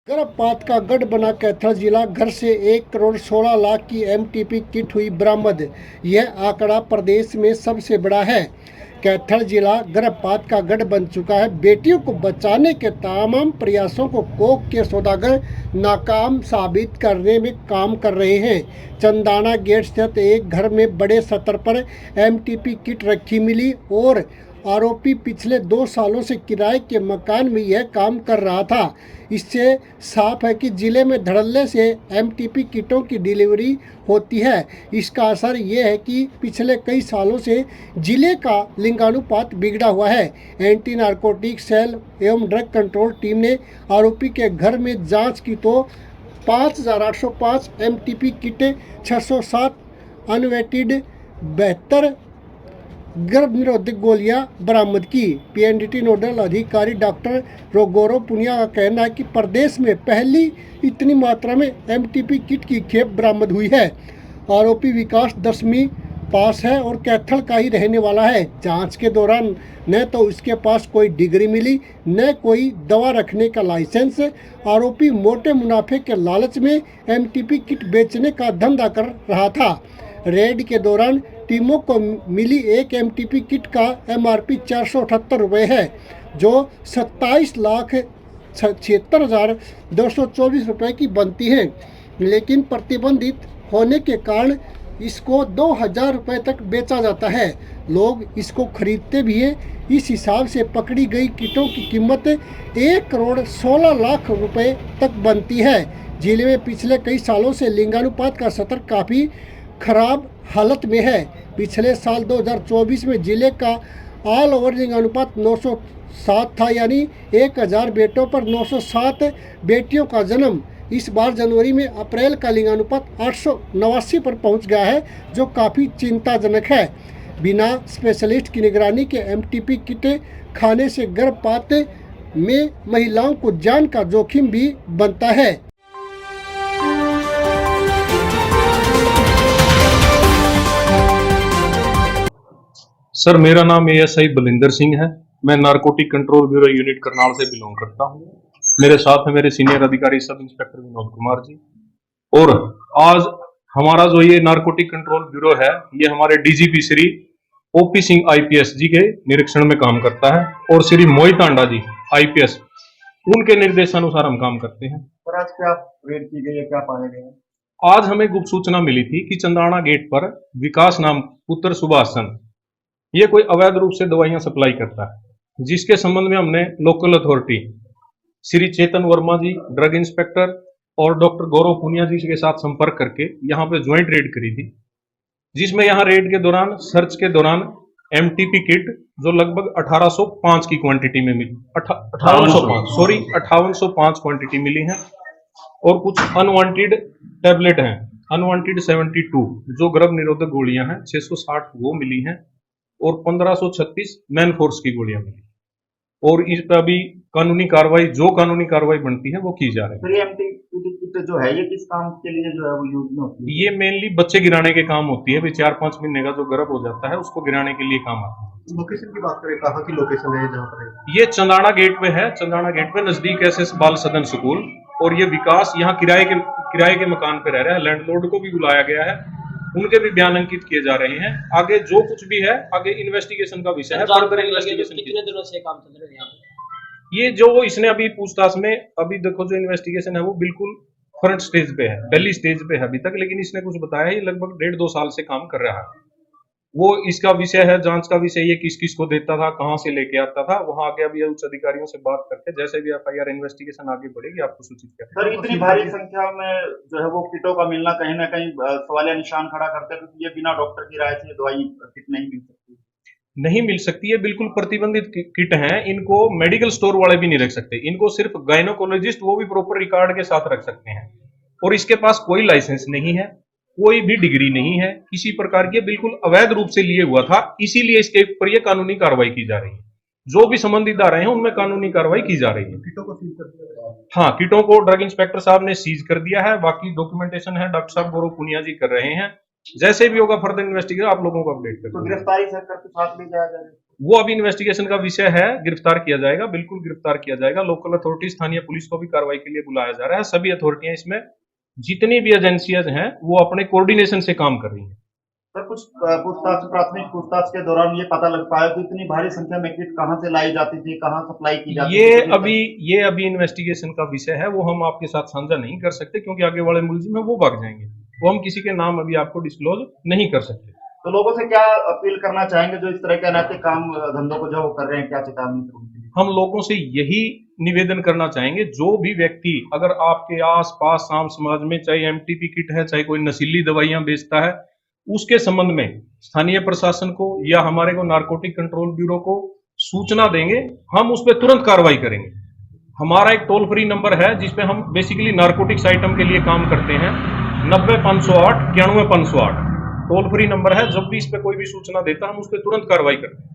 गर्भपात का गढ़ बना कैथल जिला, घर से 1 करोड़ 16 लाख की एमटीपी किट हुई बरामद। यह आंकड़ा प्रदेश में सबसे बड़ा है। कैथल जिला गर्भपात का गढ़ बन चुका है। बेटियों को बचाने के तमाम प्रयासों को कोक के सौदागर नाकाम साबित करने में काम कर रहे हैं। चंदाना गेट स्थित एक घर में बड़े स्तर पर एमटीपी किट रखी मिली और आरोपी पिछले 2 सालों से किराए के मकान में यह काम कर रहा था। इससे साफ है कि जिले में धड़ल्ले से एमटीपी किटों की डिलीवरी होती है। इसका असर यह है कि पिछले कई सालों से जिले का लिंगानुपात बिगड़ा हुआ है। एंटी नारकोटिक सेल एवं ड्रग कंट्रोल टीम ने आरोपी के घर में जांच की तो 5,805 एमटीपी किटें, 607 अनवेटेड 72 गर्भ निरोधक गोलियां बरामद की। पीएनडीटी नोडल अधिकारी डॉक्टर गौरव पुनिया का कहना है कि प्रदेश में पहली इतनी मात्रा में एमटीपी किट की खेप बरामद हुई है। आरोपी विकास 10वीं पास है और कैथल का ही रहने वाला है। जांच के दौरान न तो उसके पास कोई डिग्री मिली, न कोई दवा रखने का लाइसेंस। आरोपी मोटे मुनाफे के लालच में एमटीपी किट बेचने का धंधा कर रहा था। रेड के दौरान टीमों को मिली एक एमटीपी किट का एमआरपी 478 रुपये है, जो 27,76,224 रुपये की बनती है। लेकिन प्रतिबंधित होने के कारण इसको 2,000 रुपये तक बेचा जाता है। लोग इसको खरीदते भी हैं। इस हिसाब से पकड़ी गई किटों की कीमत 1 करोड़ 16 लाख रुपये तक बनती है। जिले में पिछले कई सालों से लिंगानुपात का स्तर काफ़ी खराब हालत में है। पिछले साल 2024 में जिले का ऑल ओवर लिंगानुपात 907 था, यानी 1,000 बेटों पर 907 बेटियों का जन्म। इस बार जनवरी में अप्रैल का लिंगानुपात 889 पर पहुंच गया है, जो काफ़ी चिंताजनक है। बिना स्पेशलिस्ट की निगरानी के एमटीपी किटें खाने से गर्भपात में महिलाओं को जान का जोखिम भी बनता है। सर, मेरा नाम एएसआई बलिंदर सिंह है। मैं narcotic control bureau unit Karnal से बिलोंग करता हूँ। मेरे साथ है मेरे सीनियर अधिकारी सब इंस्पेक्टर विनोद कुमार जी। और आज हमारा जो ये नारकोटिक कंट्रोल ब्यूरो है, ये हमारे डीजीपी श्री ओपी सिंह आईपीएस जी के निरीक्षण में काम करता है और श्री मोहित आंडा जी आईपीएस, उनके निर्देशानुसार हम काम करते हैं। और आज क्या रेड की गई है, क्या पाए गए? आज हमें गुप्त सूचना मिली थी कि चंदाना गेट पर विकास नाम पुत्र सुभाषचंद्र ये कोई अवैध रूप से दवाइयां सप्लाई करता है, जिसके संबंध में हमने लोकल अथॉरिटी श्री चेतन वर्मा जी ड्रग इंस्पेक्टर और डॉक्टर गौरव पुनिया जी के साथ संपर्क करके यहाँ पे ज्वाइंट रेड करी थी, जिसमें यहाँ रेड के दौरान सर्च के दौरान एमटीपी किट जो लगभग 1805 की क्वांटिटी में मिली, 5805 क्वांटिटी मिली है। और कुछ अनवांटेड टैबलेट हैं, अनवांटेड 72 जो गर्भ निरोधक गोलियां हैं 660 वो मिली हैं और 1536 मैन फोर्स की गोलियां मिली। और इस पर अभी कानूनी कार्रवाई बनती है वो की जा रही है। जो है ये किस काम के लिए जो है वो यूज में होती है? ये मेनली बच्चे गिराने के काम होती है। 4-5 महीने का जो गर्भ हो जाता है उसको गिराने के लिए काम आता है। लोकेशन की बात करें, कहाँ की लोकेशन है जहाँ पर है? ये चंदाना गेट पे है। चंदाना गेट पे नजदीक एसएस बाल सदन स्कूल। और ये विकास यहाँ किराए के मकान पे रह रहा है। लैंडलॉर्ड को भी बुलाया गया है, उनके भी बयान अंकित किए जा रहे हैं। आगे जो कुछ भी है आगे इन्वेस्टिगेशन का विषय है। फर्दर इन्वेस्टिगेशन कितने दिनों से काम चल रहा है यहाँ पे? ये जो इसने अभी पूछताछ में अभी देखो जो इन्वेस्टिगेशन है वो बिल्कुल फ्रंट स्टेज पे है, पहली स्टेज पे है अभी तक, लेकिन इसने कुछ बताया है। ये लगभग 1.5-2 साल से काम कर रहा है। वो इसका विषय है, जांच का विषय ये किस किस को देता था, कहां से लेके आता था। वहां आगे अभी उच्च अधिकारियों से बात करके जैसे भी एफआईआर इन्वेस्टिगेशन आगे बढ़ेगी आपको सूचित करेंगे। सर, इतनी भारी संख्या में जो है वो किटों का मिलना कहीं ना कहीं सवालिया निशान खड़ा करते हैं, क्योंकि ये बिना डॉक्टर की राय से दवाई किट नहीं मिल सकती। नहीं मिल सकती है, बिल्कुल प्रतिबंधित किट हैं। इनको मेडिकल स्टोर वाले भी नहीं रख सकते। इनको सिर्फ गायनोकोलॉजिस्ट वो भी प्रॉपर रिकॉर्ड के साथ रख सकते हैं। और इसके पास कोई लाइसेंस नहीं है, कोई भी डिग्री नहीं है किसी प्रकार की, बिल्कुल अवैध रूप से लिए हुआ था। इसीलिए इसके ऊपर ये कानूनी कार्रवाई की जा रही है। जो भी संबंधित आ रहे हैं उनमें कानूनी कार्रवाई की जा रही है। किटों को सीज कर दिया? हाँ, किटों को ड्रग इंस्पेक्टर साहब ने सीज कर दिया है। बाकी डॉक्यूमेंटेशन है डॉक्टर साहब गौरव पुनिया जी कर रहे हैं। जैसे भी होगा फर्दर इन्वेस्टिगेशन आप लोगों को अपडेट कर तो दूंगा। गिरफ्तारी से करके साथ ले जाया जाएगा। वो अभी इन्वेस्टिगेशन का विषय है, गिरफ्तार किया जाएगा, बिल्कुल गिरफ्तार किया जाएगा। लोकल अथॉरिटी स्थानीय पुलिस को भी कार्रवाई के लिए बुलाया जा रहा है। सभी अथॉरिटियां इसमें जितनी भी एजेंसियां हैं वो अपने कोऑर्डिनेशन से काम कर रही हैं। सर कुछ प्राथमिक पूछताछ के दौरान ये पता लग पाया कि इतनी भारी संख्या में किट कहाँ से लाई जाती थी, कहाँ सप्लाई की जाती थी? ये अभी इन्वेस्टिगेशन का विषय है, वो हम आपके साथ साझा नहीं कर सकते क्योंकि आगे वाले मुलजिम है वो भाग जाएंगे। वो हम किसी के नाम अभी आपको डिस्क्लोज नहीं कर सकते। तो लोगों से क्या अपील करना चाहेंगे जो इस तरह के अनैतिक काम धंधों को जो वो कर रहे हैं, क्या चेतावनी? हम लोगों से यही निवेदन करना चाहेंगे, जो भी व्यक्ति अगर आपके आस पास आम समाज में चाहे एमटीपी किट है, चाहे कोई नशीली दवाइयां बेचता है, उसके संबंध में स्थानीय प्रशासन को या हमारे को नारकोटिक कंट्रोल ब्यूरो को सूचना देंगे, हम उस पर तुरंत कार्रवाई करेंगे। हमारा एक टोल फ्री नंबर है जिसपे हम बेसिकली नारकोटिक्स आइटम के लिए काम करते हैं, 90-508-91-508 टोल फ्री नंबर है। जब भी इस पे कोई भी सूचना देता है हम उस पर तुरंत कार्रवाई करते हैं।